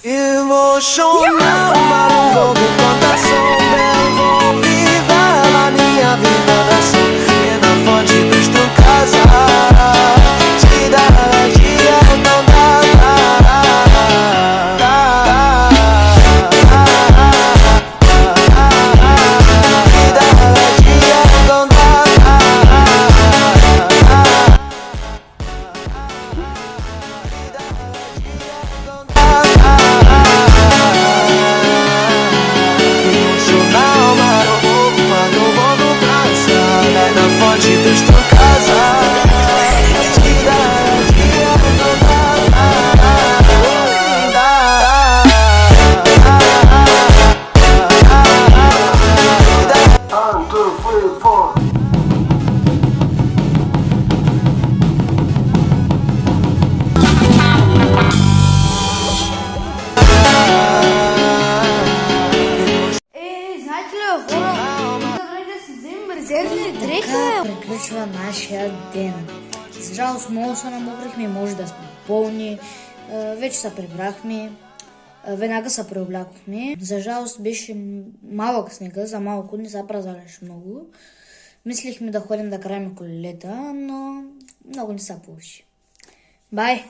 Emocional, mas não vou me contar sobre. Vou viver a minha vida assim. E na fonte dos tu casa, te dá dia não dá. Te dá dia não dá. Приклучува нашиот ден. За жалост, многу се намокрихме, може да сме болни, веќе се прибрахме, веднага се преоблакувме. За жалост беше малок снега, за малку не се празалеше многу. Мислихме да ходим да крајме колелета, но многу не се получи. Бај!